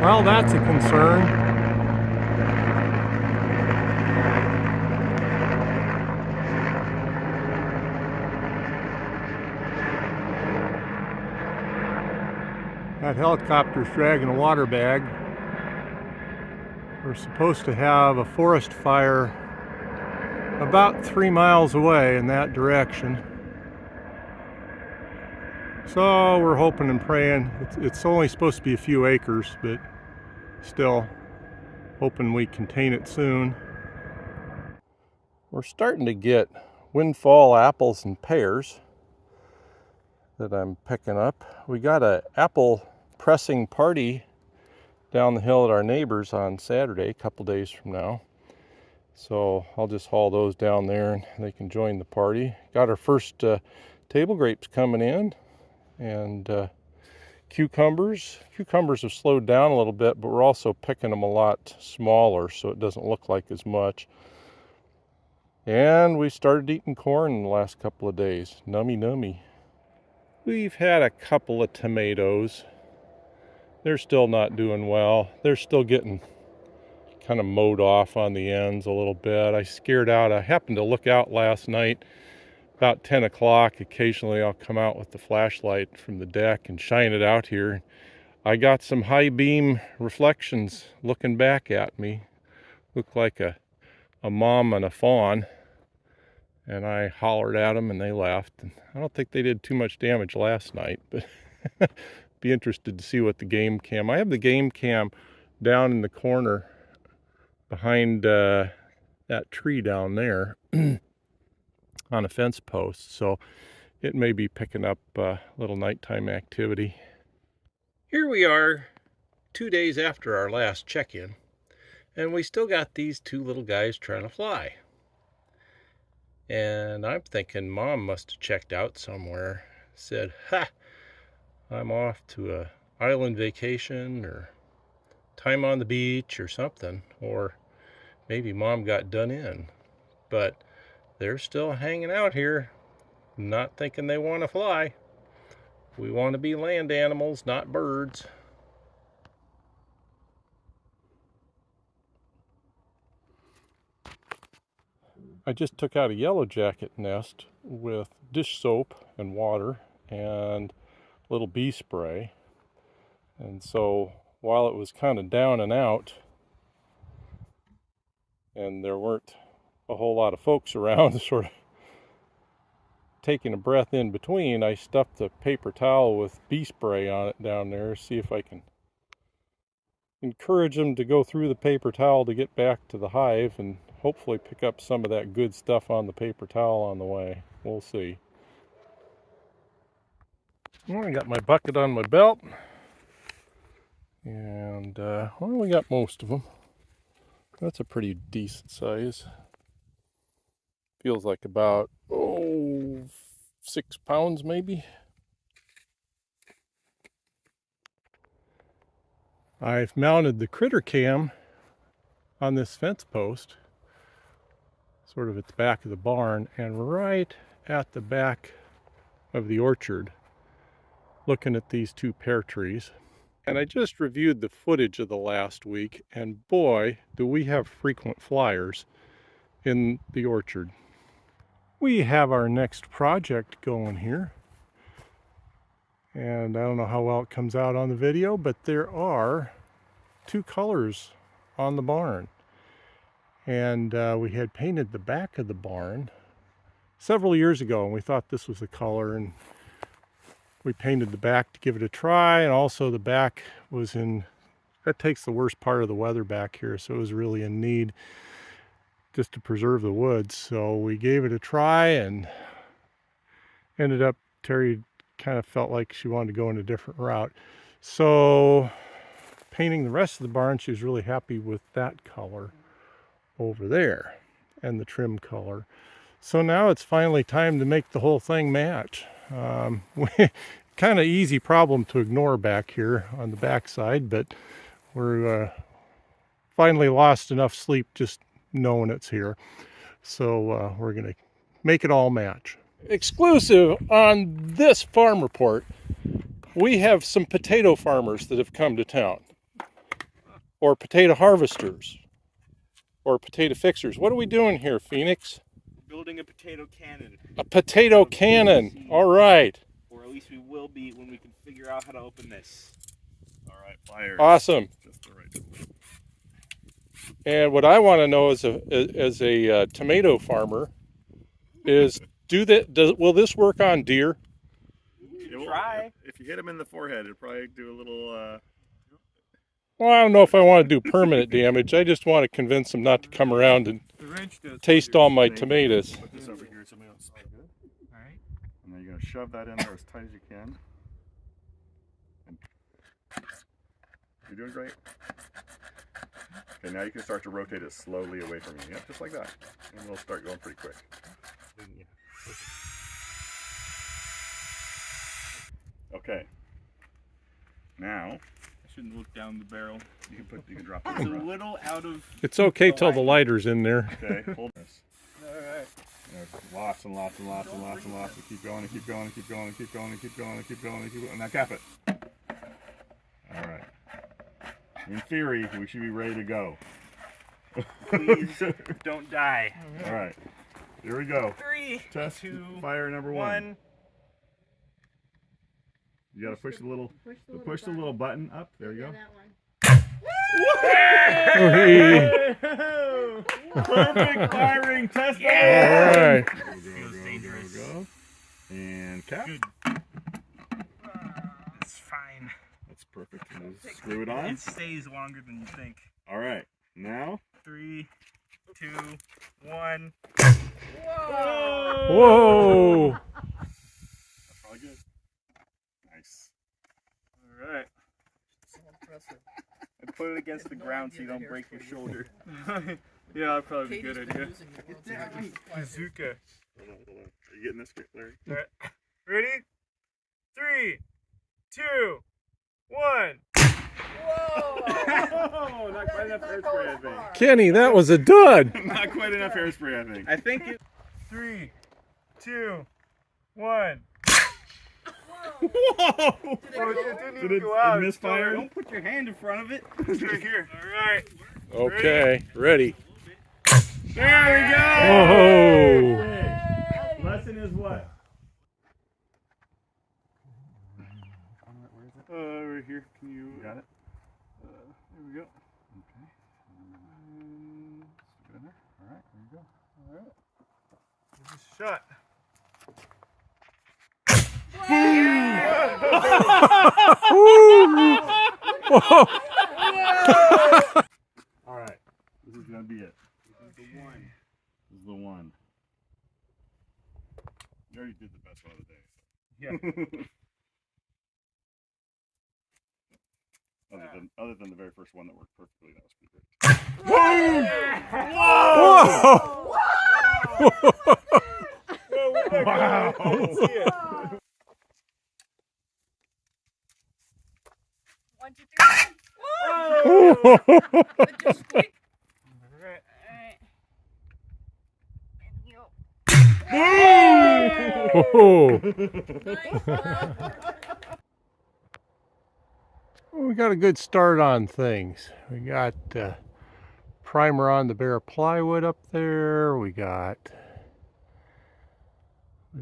Well, that's a concern. That helicopter's dragging a water bag. We're supposed to have a forest fire about 3 miles away in that direction. So we're hoping and praying. It's only supposed to be a few acres, but still hoping we contain it soon. We're starting to get windfall apples and pears that I'm picking up. We got an apple pressing party down the hill at our neighbors on Saturday, a couple days from now. So I'll just haul those down there and they can join the party. Got our first table grapes coming in, and cucumbers. Cucumbers have slowed down a little bit, but we're also picking them a lot smaller so it doesn't look like as much. And we started eating corn in the last couple of days. Nummy nummy. We've had a couple of tomatoes. They're still not doing well. They're still getting kind of mowed off on the ends a little bit. I scared out. I happened to look out last night about 10 o'clock. Occasionally I'll come out with the flashlight from the deck and shine it out here. I got some high beam reflections looking back at me. Looked like a mom and a fawn. And I hollered at them and they left. And I don't think they did too much damage last night, but be interested to see what the game cam. I have the game cam down in the corner behind that tree down there on a fence post, so it may be picking up a little nighttime activity. Here we are 2 days after our last check-in, and we still got these two little guys trying to fly. And I'm thinking Mom must have checked out somewhere, said, "Ha, I'm off to a island vacation or time on the beach or something," or maybe Mom got done in. But they're still hanging out here, not thinking they want to fly. We want to be land animals, not birds. I just took out a yellow jacket nest with dish soap and water and a little bee spray. And so while it was kind of down and out and there weren't a whole lot of folks around sort of taking a breath in between, I stuffed a paper towel with bee spray on it down there, see if I can encourage them to go through the paper towel to get back to the hive and hopefully pick up some of that good stuff on the paper towel on the way. We'll see. Well, I got my bucket on my belt, and well, we got most of them. That's a pretty decent size. Feels like about 6 pounds maybe. I've mounted the critter cam on this fence post, sort of at the back of the barn, and right at the back of the orchard, looking at these two pear trees. And I just reviewed the footage of the last week, and boy, do we have frequent flyers in the orchard. We have our next project going here, and I don't know how well it comes out on the video, but there are two colors on the barn. And we had painted the back of the barn several years ago, and we thought this was the color, and we painted the back to give it a try. And also the back was that takes the worst part of the weather back here, so it was really in need just to preserve the woods. So we gave it a try and ended up, Terry kind of felt like she wanted to go in a different route. So painting the rest of the barn, she was really happy with that color over there and the trim color. So now it's finally time to make the whole thing match. Kind of easy problem to ignore back here on the back side, but we're finally lost enough sleep just knowing it's here. So we're gonna make it all match. Exclusive on this farm report, we have some potato farmers that have come to town. or potato harvesters or potato fixers. What are we doing here, Phoenix? Building a potato cannon. A potato cannon. All right. Or at least we will be when we can figure out how to open this. All right, pliers. Awesome. Just the right. And what I want to know as a tomato farmer is, will this work on deer? Try. If you hit them in the forehead, it'll probably do a little. Well, I don't know if I want to do permanent damage. I just want to convince them not to come around and taste all my tomatoes. Put this over here so we don't smell good. All right. And then you're gonna shove that in there as tight as you can. And you're doing great. Okay, now you can start to rotate it slowly away from you. Yep, just like that. And it'll start going pretty quick. Okay. Now I shouldn't look down the barrel. you can drop It's it. a little out of. It's okay till the lighter's in there. Okay, hold this. Alright. There's lots and lots and lots and lots and lots. And keep going and keep going and keep going and keep going and keep going and keep going and keep going. Now cap it. All right. In theory, we should be ready to go. Please don't die. All right. Here we go. 3, Test 2, fire number 1. 1. You gotta push the little button up. There you go. Hey. Perfect firing test. All right. Go. And cap. Good. It's fine. That's perfect. And just screw it on. It stays longer than you think. All right. Now. 3, 2, 1. Whoa. That's probably good. Nice. All right. And put it against the ground so you don't break your shoulder. Yeah, that'd probably be a good idea. Bazooka. Hold on. Are you getting this, Larry? All right. Ready? 3, 2, 1. Oh, not quite enough hairspray, I think. Kenny, that was a dud. Not quite enough hairspray, I think. I think it. 3, 2, 1. Whoa! Oh, it didn't even go out. It misfired? Don't put your hand in front of it. It's right here. All right. Okay, ready. There we go! Oh. Lesson is what? Right here. Can you? Got it? There we go. Okay. Stick it in there. All right, there you go. All right. Give this a shot. All right, this is gonna be it. This is the one. This is the one. You already did the best one of the day. Yeah. Other than the very first one that worked perfectly, that was pretty great. Whoa! Wow! 1, 2, 3. But just quick. Alright. Alright. And you. Oh. Nice one. Well, we got a good start on things. We got primer on the bare plywood up there. We've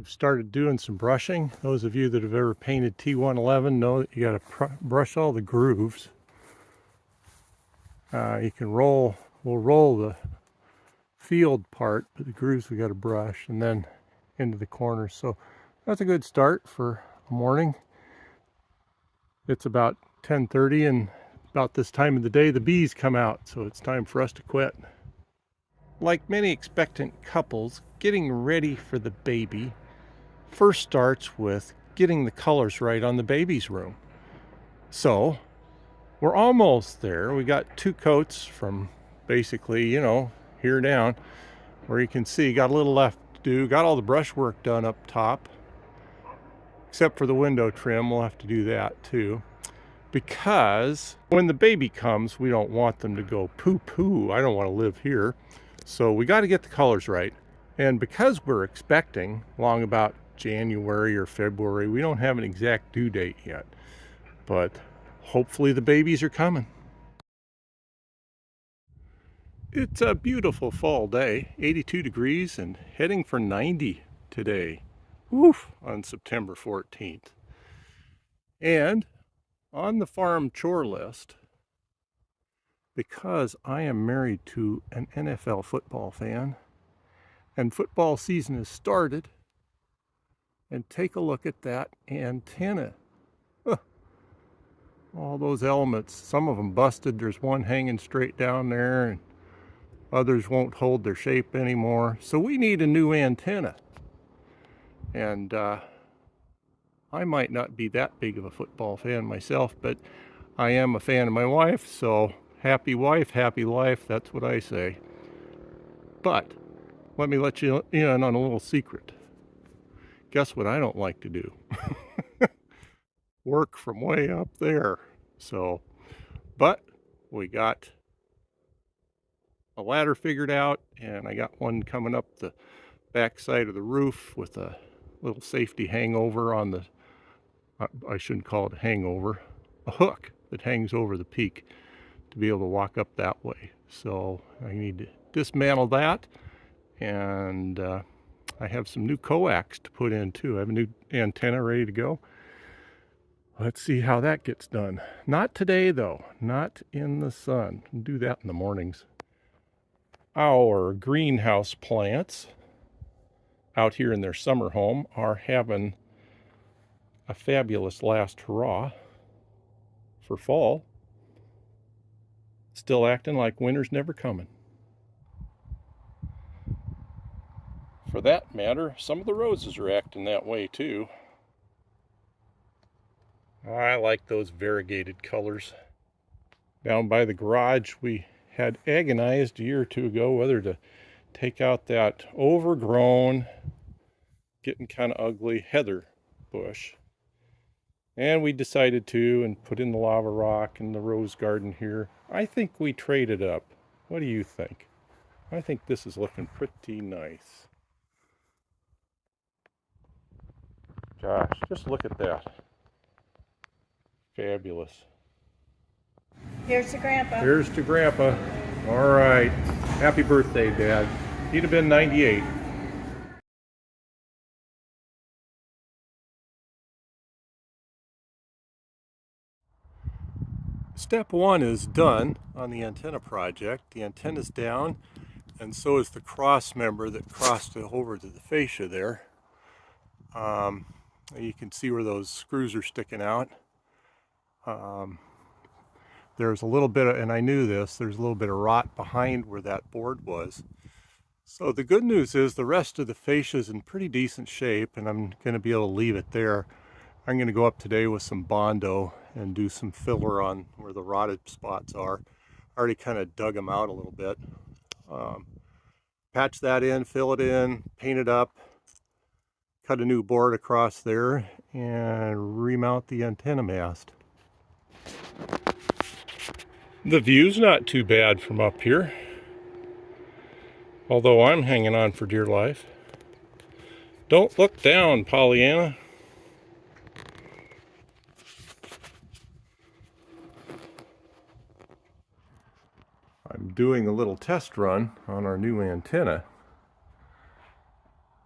started doing some brushing. Those of you that have ever painted T111 know that you got to brush all the grooves. You can we'll roll the field part, but the grooves we got to brush, and then into the corners. So that's a good start for a morning. It's about 10:30, and about this time of the day the bees come out, so it's time for us to quit. Like many expectant couples, getting ready for the baby first starts with getting the colors right on the baby's room. So we're almost there. We got 2 coats from basically, here down, where you can see got a little left to do. Got all the brushwork done up top, except for the window trim. We'll have to do that too, because when the baby comes, we don't want them to go poo-poo, I don't want to live here. So we got to get the colors right. And because we're expecting along about January or February, we don't have an exact due date yet, but hopefully the babies are coming. It's a beautiful fall day, 82 degrees and heading for 90 today. Woof, on September 14th. And on the farm chore list, because I am married to an NFL football fan and football season has started, and take a look at that antenna. Huh. All those elements, some of them busted. There's one hanging straight down there and others won't hold their shape anymore. So we need a new antenna. And I might not be that big of a football fan myself, but I am a fan of my wife, so happy wife, happy life, that's what I say. But let me let you in on a little secret. Guess what I don't like to do? Work from way up there. So, but we got a ladder figured out, and I got one coming up the back side of the roof with a little safety hangover on the, I shouldn't call it a hangover, a hook that hangs over the peak to be able to walk up that way. So I need to dismantle that, and I have some new coax to put in too. I have a new antenna ready to go. Let's see how that gets done. Not today though, not in the sun. I'll do that in the mornings. Our greenhouse plants out here in their summer home are having a fabulous last hurrah for fall. Still acting like winter's never coming. For that matter, some of the roses are acting that way too. I like those variegated colors. Down by the garage, we had agonized a year or two ago whether to take out that overgrown, getting kind of ugly heather bush. And we decided to, and put in the lava rock and the rose garden here. I think we traded up. What do you think? I think this is looking pretty nice. Gosh, just look at that. Fabulous. Here's to Grandpa. Here's to Grandpa. All right. Happy birthday, Dad. He'd have been 98. Step one is done on the antenna project. The antenna's down, and so is the cross member that crossed it over to the fascia there. You can see where those screws are sticking out. There's a little bit of, and I knew this, there's a little bit of rot behind where that board was. So the good news is the rest of the fascia is in pretty decent shape, and I'm going to be able to leave it there. I'm going to go up today with some Bondo and do some filler on where the rotted spots are. I already kind of dug them out a little bit. Patch that in, fill it in, paint it up, cut a new board across there, and remount the antenna mast. The view's not too bad from up here, although I'm hanging on for dear life. Don't look down, Pollyanna. I'm doing a little test run on our new antenna,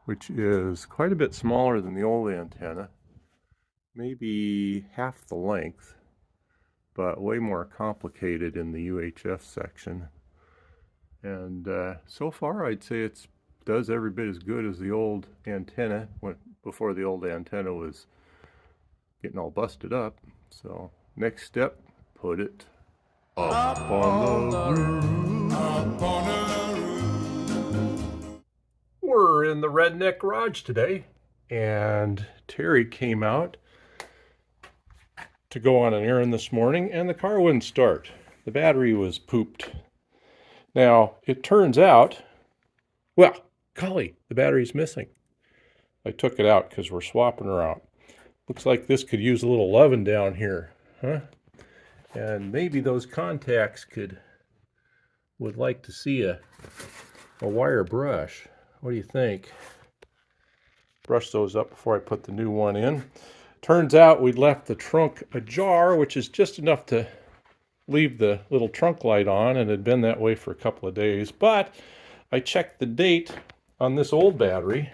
which is quite a bit smaller than the old antenna, maybe half the length, but way more complicated in the UHF section. And so far I'd say it does every bit as good as the old antenna before the old antenna was getting all busted up. So next step, put it up on the roof. Up on the roof. We're in the Redneck Garage today, and Terry came out to go on an errand this morning, and the car wouldn't start. The battery was pooped. Now, it turns out, well, golly, the battery's missing. I took it out because we're swapping her out. Looks like this could use a little loving down here, huh? And maybe those contacts would like to see a wire brush. What do you think? Brush those up before I put the new one in. Turns out we'd left the trunk ajar, which is just enough to leave the little trunk light on, and it had been that way for a couple of days. But I checked the date on this old battery,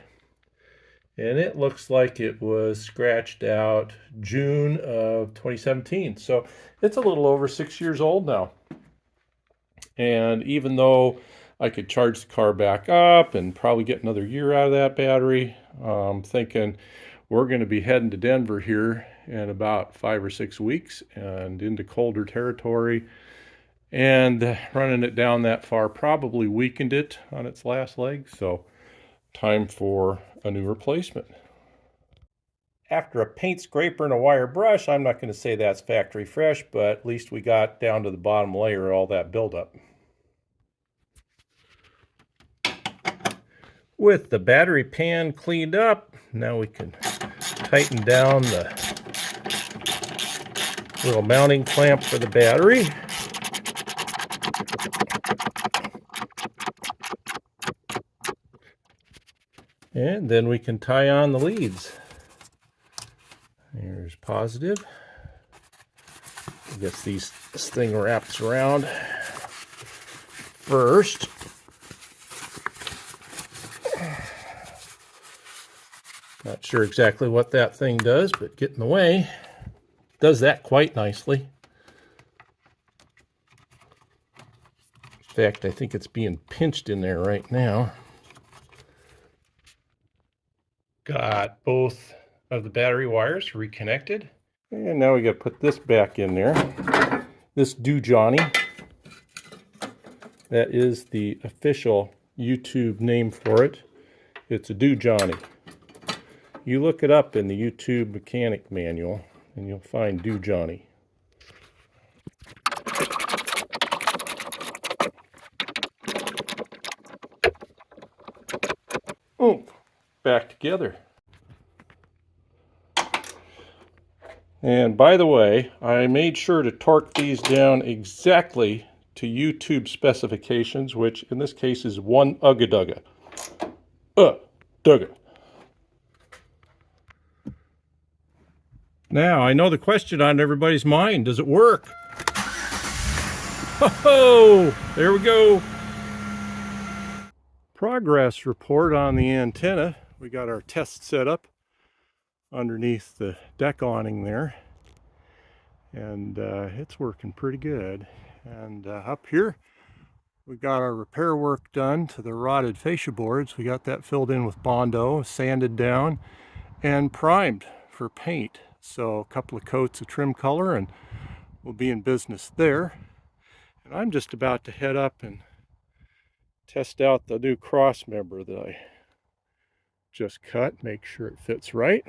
and it looks like it was scratched out June of 2017. So it's a little over 6 years old now. And even though I could charge the car back up and probably get another year out of that battery, I'm thinking we're going to be heading to Denver here in about 5 or 6 weeks and into colder territory. And running it down that far probably weakened it on its last leg. So time for a new replacement. After a paint scraper and a wire brush, I'm not going to say that's factory fresh, but at least we got down to the bottom layer of all that buildup. With the battery pan cleaned up, now we can tighten down the little mounting clamp for the battery. And then we can tie on the leads. Here's positive. I guess this thing wraps around first. Not sure exactly what that thing does, but get in the way. Does that quite nicely. In fact, I think it's being pinched in there right now. Got both of the battery wires reconnected. And now we got to put this back in there. This Do Johnny. That is the official YouTube name for it. It's a Do Johnny. You look it up in the YouTube mechanic manual and you'll find Do Johnny. Oh, back together. And by the way, I made sure to torque these down exactly to YouTube specifications, which in this case is 1 ugga dugga. Dugga. Now, I know the question on everybody's mind, does it work? Oh, there we go. Progress report on the antenna. We got our test set up underneath the deck awning there. And it's working pretty good. And up here, we got our repair work done to the rotted fascia boards. We got that filled in with Bondo, sanded down, and primed for paint. So a couple of coats of trim color and we'll be in business there. And I'm just about to head up and test out the new cross member that I just cut, make sure it fits right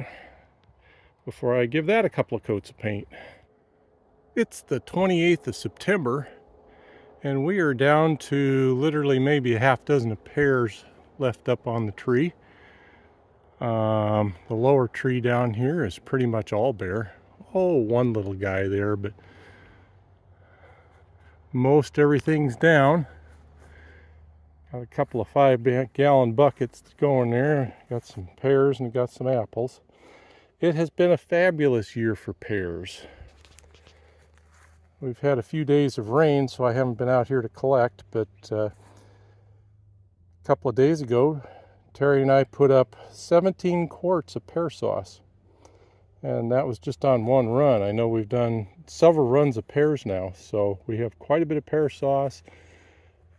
before I give that a couple of coats of paint. It's the 28th of September and we are down to literally maybe a half dozen of pears left up on the tree. The lower tree down here is pretty much all bare. Oh, one little guy there, but most everything's down. Got a couple of 5-gallon buckets going there. Got some pears and got some apples. It has been a fabulous year for pears. We've had a few days of rain, so I haven't been out here to collect, but a couple of days ago, Terry and I put up 17 quarts of pear sauce, and that was just on one run. I know we've done several runs of pears now, so we have quite a bit of pear sauce,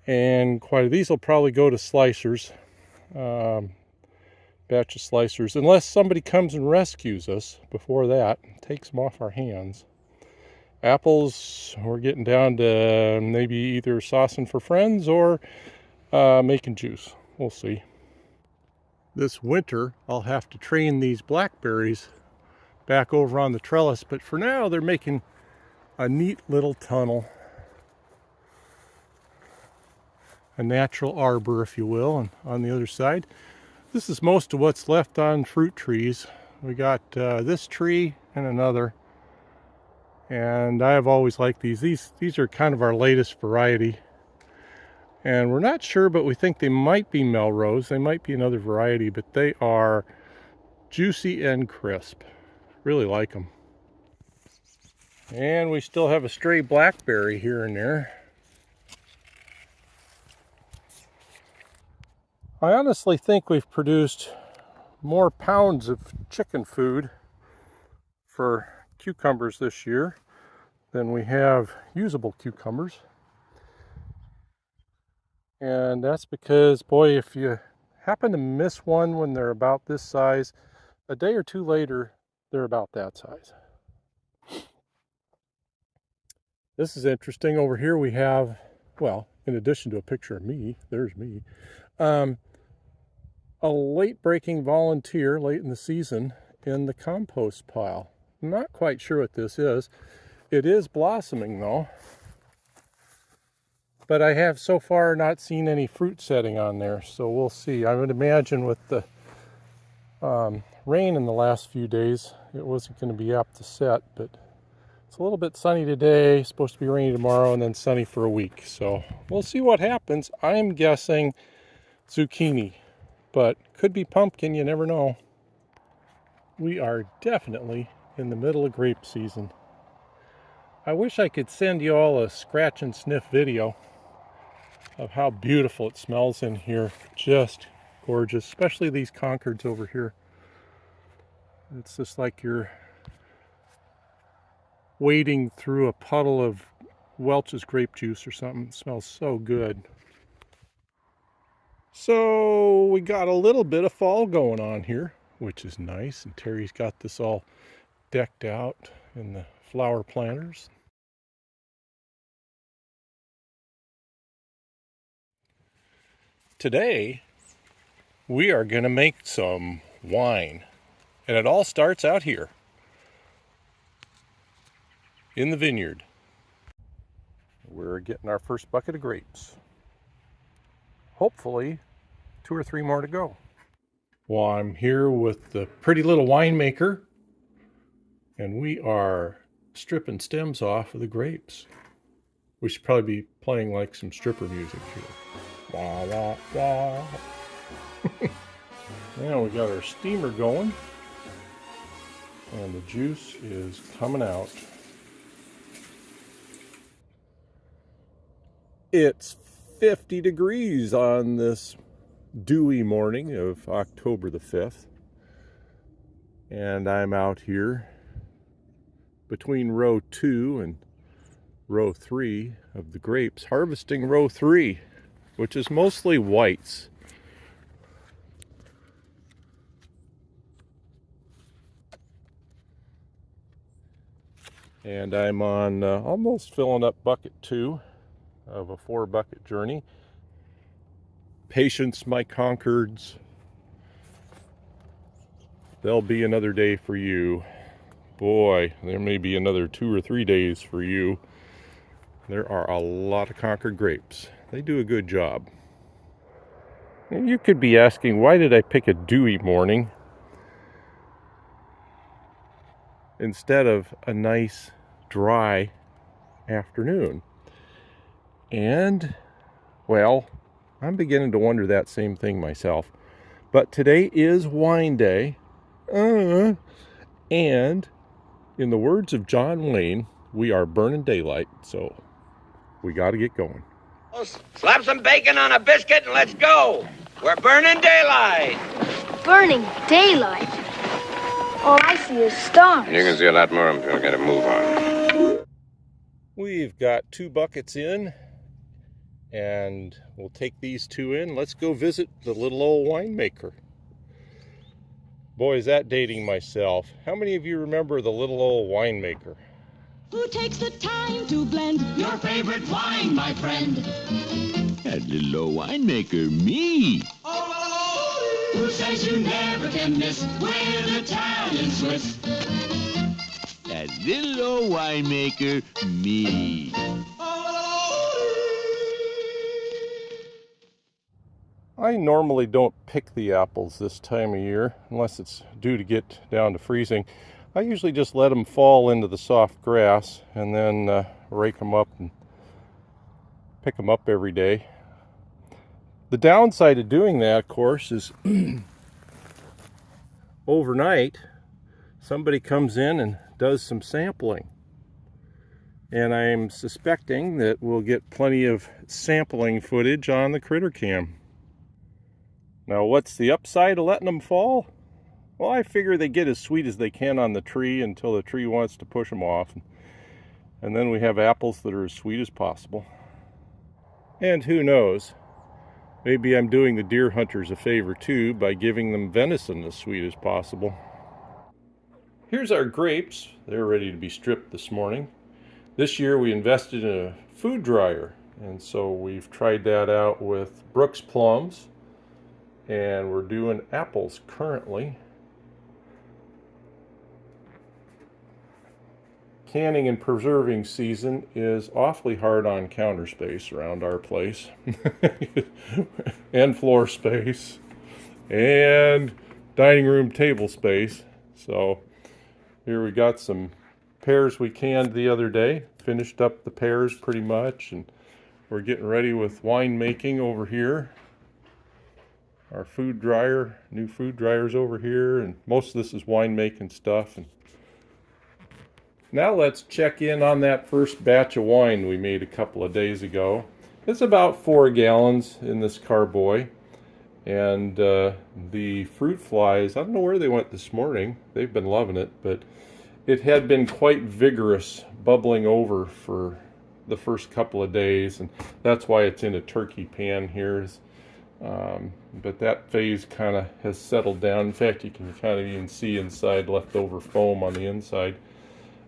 and these will probably go to slicers, batch of slicers, unless somebody comes and rescues us before that, takes them off our hands. Apples, we're getting down to maybe either saucing for friends or making juice. We'll see. This winter, I'll have to train these blackberries back over on the trellis, but for now, they're making a neat little tunnel. A natural arbor, if you will, and on the other side. This is most of what's left on fruit trees. We got this tree and another. And I have always liked these. These are kind of our latest variety. And we're not sure, but we think they might be Melrose. They might be another variety, but they are juicy and crisp. Really like them. And we still have a stray blackberry here and there. I honestly think we've produced more pounds of chicken food for cucumbers this year than we have usable cucumbers. And that's because, boy, if you happen to miss one when they're about this size, a day or two later, they're about that size. This is interesting. Over here we have, well, in addition to a picture of me, there's me, a late-breaking volunteer late in the season in the compost pile. I'm not quite sure what this is. It is blossoming though, but I have so far not seen any fruit setting on there, so we'll see. I would imagine with the rain in the last few days, it wasn't going to be apt to set, but it's a little bit sunny today, supposed to be rainy tomorrow, and then sunny for a week. So we'll see what happens. I'm guessing zucchini, but could be pumpkin, you never know. We are definitely in the middle of grape season. I wish I could send you all a scratch and sniff video of how beautiful it smells in here. Just gorgeous, especially these Concords over here. It's just like you're wading through a puddle of Welch's grape juice or something. It smells so good. So we got a little bit of fall going on here, which is nice. And Terry's got this all decked out in the flower planters. Today, we are going to make some wine. And it all starts out here in the vineyard. We're getting our first bucket of grapes. Hopefully, 2 or 3 more to go. Well, I'm here with the pretty little winemaker, and we are stripping stems off of the grapes. We should probably be playing like some stripper music here. Wah, wah, wah. Now we got our steamer going, and the juice is coming out. It's 50 degrees on this dewy morning of October the 5th. And I'm out here between row 2 and row 3 of the grapes, harvesting row 3, which is mostly whites. And I'm on almost filling up bucket 2 of a 4-bucket journey. Patience, my Concords. There'll be another day for you. Boy, there may be another 2 or 3 days for you. There are a lot of Concord grapes. They do a good job. And you could be asking, why did I pick a dewy morning instead of a nice dry afternoon? And, well, I'm beginning to wonder that same thing myself. But today is wine day. And in the words of John Wayne, we are burning daylight, so we got to get going. Slap some bacon on a biscuit and let's go. We're burning daylight. Burning daylight? All I see is stars. You can see a lot more if you get a move on. We've got 2 buckets in, and we'll take these 2 in. Let's go visit the little old winemaker. Boy, is that dating myself. How many of you remember the little old winemaker? Who takes the time to blend your favorite wine, my friend? That little old winemaker, me. Who says you never can miss with Italian Swiss? That little old winemaker, me. I normally don't pick the apples this time of year unless it's due to get down to freezing. I usually just let them fall into the soft grass and then rake them up and pick them up every day. The downside of doing that, of course, is overnight somebody comes in and does some sampling. And I'm suspecting that we'll get plenty of sampling footage on the critter cam. Now, what's the upside of letting them fall? Well, I figure they get as sweet as they can on the tree until the tree wants to push them off. And then we have apples that are as sweet as possible. And who knows, maybe I'm doing the deer hunters a favor too by giving them venison as sweet as possible. Here's our grapes. They're ready to be stripped this morning. This year we invested in a food dryer, and so we've tried that out with Brooks plums, and we're doing apples currently. Canning and preserving season is awfully hard on counter space around our place, and floor space, and dining room table space. So here we got some pears we canned the other day, finished up the pears pretty much, and we're getting ready with wine making over here. Our food dryer, new food dryer's over here, and most of this is wine making stuff. And now let's check in on that first batch of wine we made a couple of days ago. It's about 4 gallons in this carboy. And the fruit flies, I don't know where they went this morning. They've been loving it, but it had been quite vigorous, bubbling over for the first couple of days, and that's why it's in a turkey pan here. But that phase kind of has settled down. In fact, you can kind of even see inside leftover foam on the inside.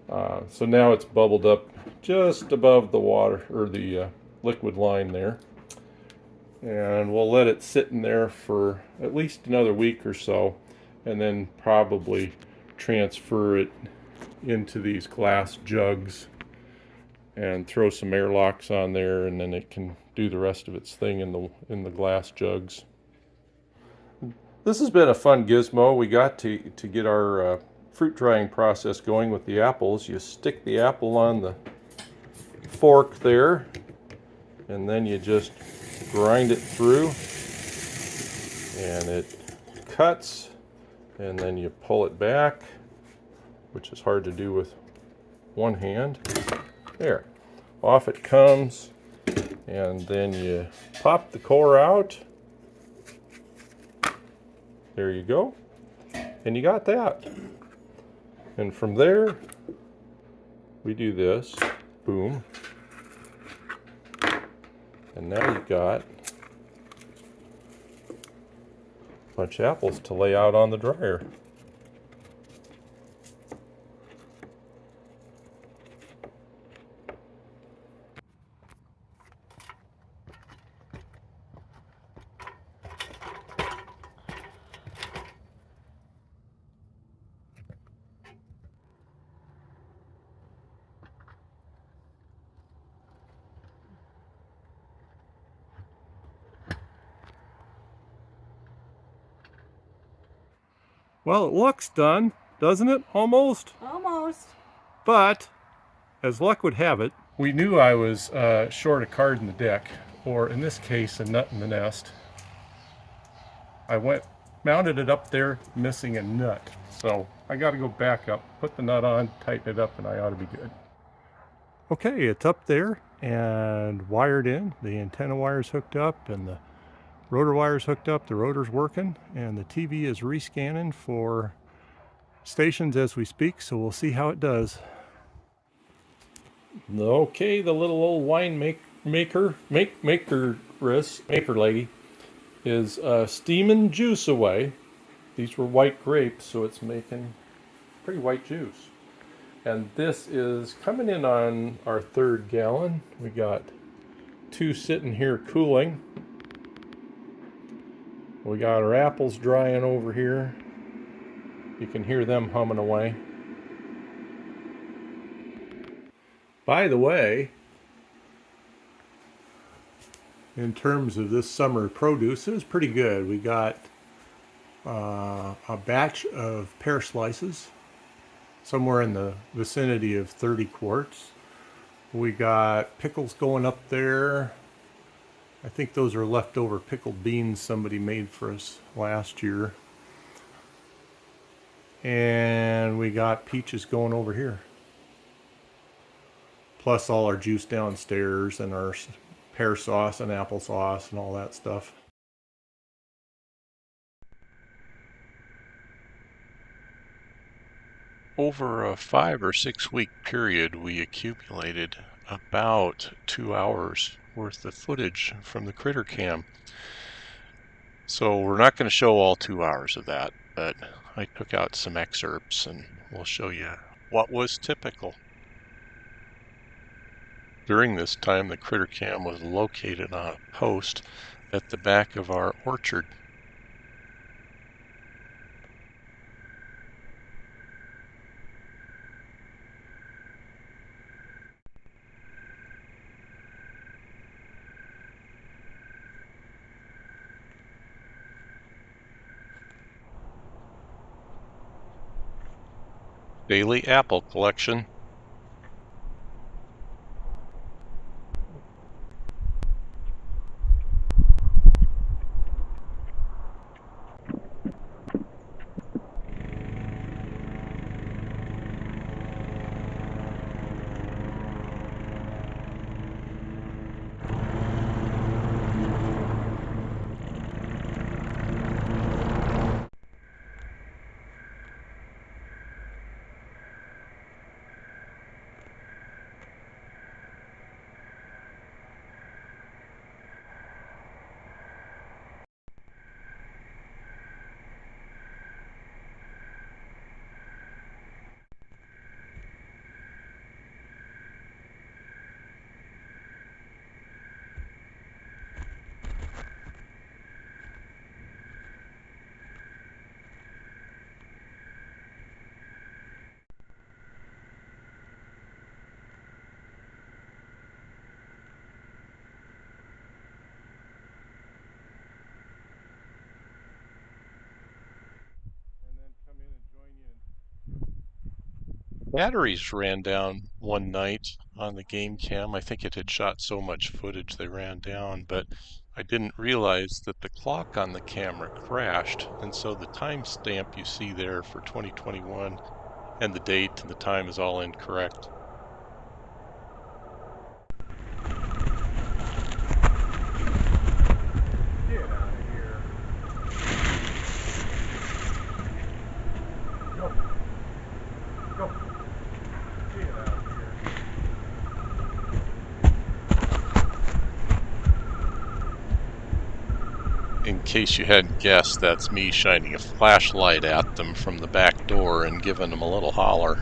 So now it's bubbled up just above the water, or the liquid line there. And we'll let it sit in there for at least another week or so, and then probably transfer it into these glass jugs and throw some airlocks on there, and then it can do the rest of its thing in the glass jugs. This has been a fun gizmo. We got to get our fruit drying process going with the apples. You stick the apple on the fork there, and then you just grind it through, and it cuts, and then you pull it back, which is hard to do with one hand. There, off it comes, and then you pop the core out. There you go, and you got that. And from there, we do this, boom, and now you've got a bunch of apples to lay out on the dryer. Well, it looks done, doesn't it? Almost. Almost. But, as luck would have it, we knew I was short a card in the deck, or in this case, a nut in the nest. I mounted it up there, missing a nut. So I got to go back up, put the nut on, tighten it up, and I ought to be good. Okay, it's up there and wired in. The antenna wire's hooked up, and the rotor wire's hooked up, the rotor's working, and the TV is rescanning for stations as we speak, so we'll see how it does. Okay, the little old wine maker lady is steaming juice away. These were white grapes, so it's making pretty white juice. And this is coming in on our 3rd gallon. We got 2 sitting here cooling. We got our apples drying over here. You can hear them humming away. By the way, in terms of this summer produce, it was pretty good. We got a batch of pear slices, somewhere in the vicinity of 30 quarts. We got pickles going up there. I think those are leftover pickled beans somebody made for us last year. And we got peaches going over here. plus all our juice downstairs and our pear sauce and applesauce and all that stuff. Over a 5 or 6 week period, we accumulated about 2 hours worth of footage from the Critter Cam. So we're not going to show all 2 hours of that, but I took out some excerpts and we'll show you what was typical. During this time, the Critter Cam was located on a post at the back of our orchard. Daily apple collection. Batteries ran down one night on the game cam. I think it had shot so much footage they ran down, but I didn't realize that the clock on the camera crashed, and so the timestamp you see there for 2021 and the date and the time is all incorrect. Get out of here. Go. Go. Get out of here. In case you hadn't guessed, that's me shining a flashlight at them from the back door and giving them a little holler.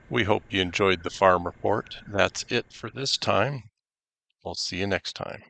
We hope you enjoyed the farm report. That's it for this time. We'll see you next time.